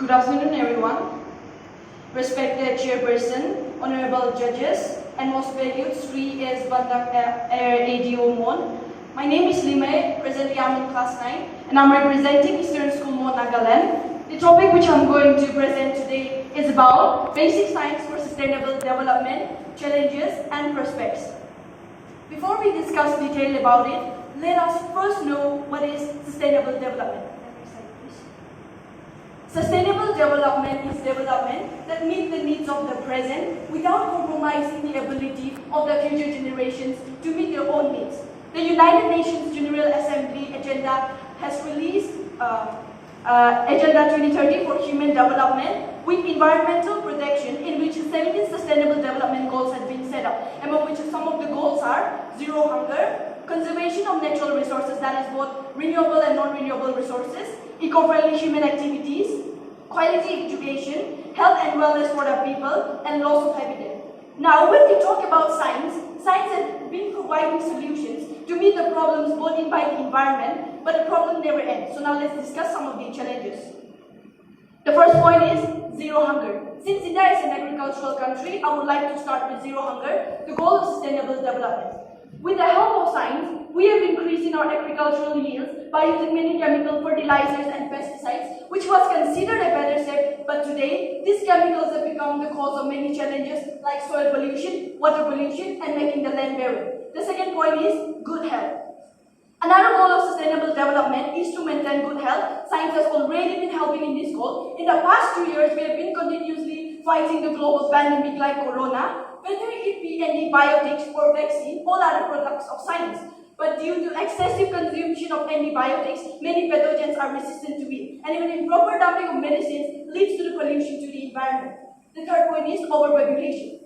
Good afternoon, everyone. Respected Chairperson, Honorable Judges, and most valued Sri S. Bandak ADO Mon. My name is Limay, presently I'm in class 9, and I'm representing Eastern School Mon, Nagaland. The topic which I'm going to present today is about basic science for sustainable development, challenges, and prospects. Before we discuss detail about it, let us first know what is sustainable development. Sustainable development is development that meets the needs of the present without compromising the ability of the future generations to meet their own needs. The United Nations General Assembly agenda has released Agenda 2030 for Human Development with environmental protection, in which 17 sustainable development goals have been set up, among which some of the goals are zero hunger, conservation of natural resources, that is both renewable and non-renewable resources, eco-friendly human activities, quality education, health and wellness for the people, and loss of habitat. Now, when we talk about science has been providing solutions to meet the problems brought in by the environment, but the problem never ends. So now let's discuss some of the challenges. The first point is zero hunger. Since India is an agricultural country, I would like to start with zero hunger, the goal of sustainable development. With the help of science, we have increased our agricultural yields by using many chemical fertilizers and pesticides, which was considered a better step, but today, these chemicals have become the cause of many challenges like soil pollution, water pollution, and making the land barren. The second point is good health. Another goal of sustainable development is to maintain good health. Science has already been helping in this goal. In the past 2 years, we have been continuously fighting the global pandemic like corona, whether it be antibiotics or vaccine, all are the products of science. But due to excessive consumption of antibiotics, many pathogens are resistant to it. And even improper dumping of medicines leads to the pollution to the environment. The third point is overpopulation.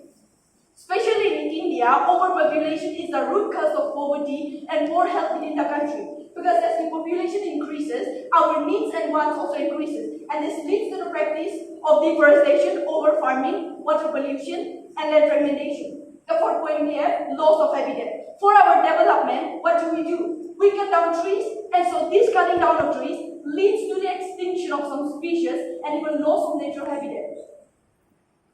Especially in India, overpopulation is the root cause of poverty and poor health in the country. Because as the population increases, our needs and wants also increases. And this leads to the practice of deforestation, over-farming, water pollution, and land fragmentation. The fourth point here, loss of habitat. For our development, what do? We cut down trees, and so this cutting down of trees leads to the extinction of some species and even loss of natural habitat.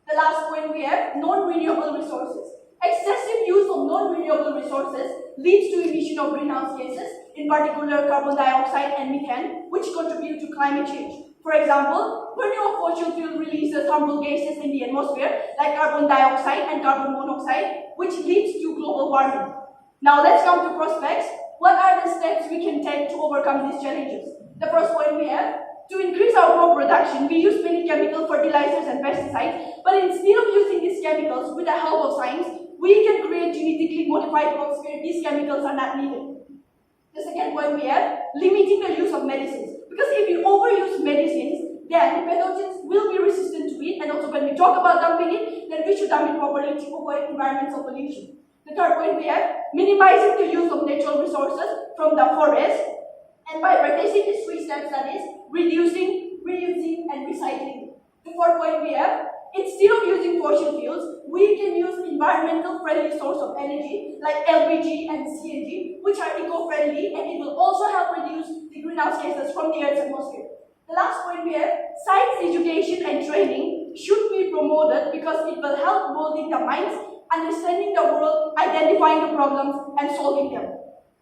The last point we have, non-renewable resources. Excessive use of non-renewable resources leads to emission of greenhouse gases, in particular carbon dioxide and methane, which contribute to climate change. For example, burning of fossil fuel releases harmful gases in the atmosphere, like carbon dioxide and carbon monoxide, which leads to global warming. Now let's come to prospects. What are the steps we can take to overcome these challenges? The first point we have, to increase our crop production, we use many chemical fertilizers and pesticides, but instead of using these chemicals with the help of science, we can create genetically modified crops where these chemicals are not needed. The second point we have, limiting the use of medicines. Because if you overuse medicines, then pathogens will be resistant to it, and also when we talk about dumping it, then we should dump it properly to avoid environmental pollution. The third point we have, minimizing the use of natural resources from the forest, and by practicing these three steps, that is, reducing, reusing, and recycling. The fourth point we have, instead of using fossil fuels, we can use environmental friendly source of energy like LPG and CNG, which are eco-friendly, and it will also help reduce the greenhouse gases from the Earth's atmosphere. The last point we have, science education and training should be promoted because it will help molding the minds, understanding the world, identifying the problems, and solving them.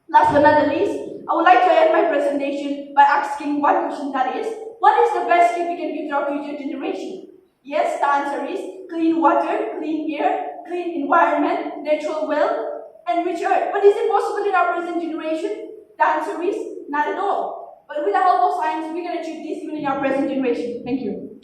Last but not the least, I would like to end my presentation by asking one question, that is, what is the best gift we can give to our future generation? Yes, the answer is clean water, clean air, clean environment, natural wealth, and rich earth. But is it possible in our present generation? The answer is not at all. But with the help of science, we can achieve this even in our present generation. Thank you.